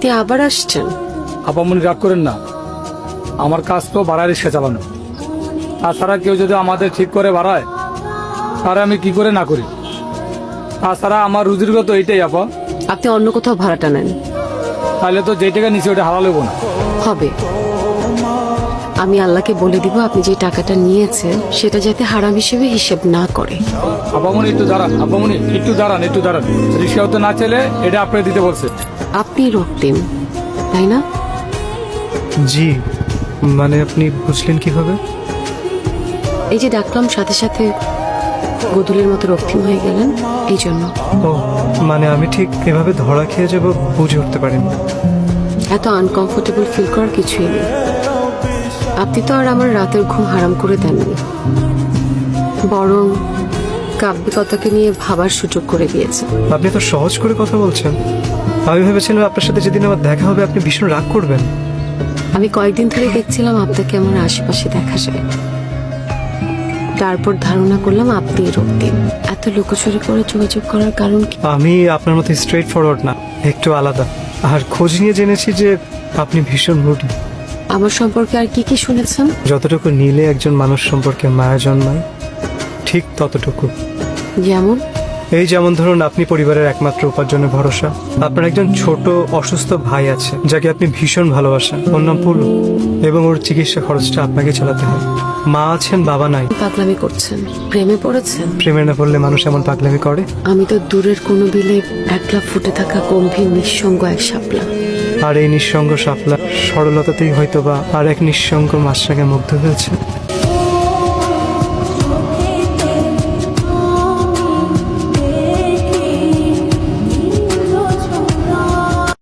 আপনি আবার আসছেন? আপামনি রাগ করেন না, আমার কাজ তো ভাড়া রিক্সা চালানো। তাছাড়া কেউ যদি আমাদের ঠিক করে বাড়ায় তাহলে আমি কি করে না করি। তাছাড়া আমার রুজির তো এইটাই আপা। আপনি অন্য কোথাও ভাড়াটা নেন। তাহলে তো যে টাকা নিচে ওটা হারাল হবো না। হবে। আমি আল্লাহকে বলে দিব আপনি যে টাকাটা নিয়েছেন সেটা যাতে হারাম হিসেবে হিসেব না করে। আপামনি একটু দাঁড়ান, আপামনি একটু দাঁড়ান, একটু দাঁড়ান। রিক্সাও তো না চলে, এটা আপনাকে দিতে বলছে। আপনি রক্তিম, তাই না? জি, মানে আপনি বুঝলেন কিভাবে? এই যে ডাকলাম সাথে সাথে গদুলের মতো রক্তিম হয়ে গেলেন, এই জন্য। ও মানে আমি ঠিক এভাবে ধরা খেয়ে যাব বুঝে উঠতে পারিনি। এত আনকমফোর্টেবল ফিল করার কিছুই নেই। আপনি তো আর আমার রাতের ঘুম হারাম করে দেননি, বরং কাব্যিকতাকে নিয়ে ভাবার সুযোগ করে দিয়েছেন। আপনি তো সহজ করে কথা বলছেন। আমি ভেবেছিলাম আপনার সাথে যেদিন আমার দেখা হবে আপনি ভীষণ রাগ করবেন। আমি কয়েকদিন ধরে দেখছিলাম আপনাকে আমার আশেপাশে দেখা যায়, তারপর ধারণা করলাম আপনি রক্তিম। এত লুকোচুরি করে যোগাযোগ করার কারণ কি? আমি আপনার মতো স্ট্রেট ফরওয়ার্ড না, একটু আলাদা। আর খোঁজ নিয়ে জেনেছি যে আপনি ভীষণ রুটি। আমার সম্পর্কে আর কি কি শুনেছেন? যতটুকু নিলে একজন মানুষ সম্পর্কে মায়া জন্মায়, ঠিক ততটুকু। যেমন? এই যেমন ধরুন, আপনি পরিবারের একমাত্র উপার্জনের ভরসা। আপনার একজন ছোট অসুস্থ ভাই আছে যাকে আপনি ভীষণ ভালোবাসেন, ওর নাম পুলু, এবং ওর চিকিৎসা খরচটা আপনাকে চালাতে হয়। মা আছেন, বাবা নাই। পাগলামি করছেন? প্রেমে পড়েছেন? প্রেমে না পড়লে মানুষ এমন পাগলামি করে? আমি তো দূরের কোনো বিলে একলা ফুটে থাকা গম্ভীর নিঃসঙ্গ এক শাপলা। আর এই নিঃসঙ্গ শাপলা সরলতাতেই হয়তো বা আর এক নিঃসঙ্গ মাছরাঙে মুগ্ধ হয়েছে।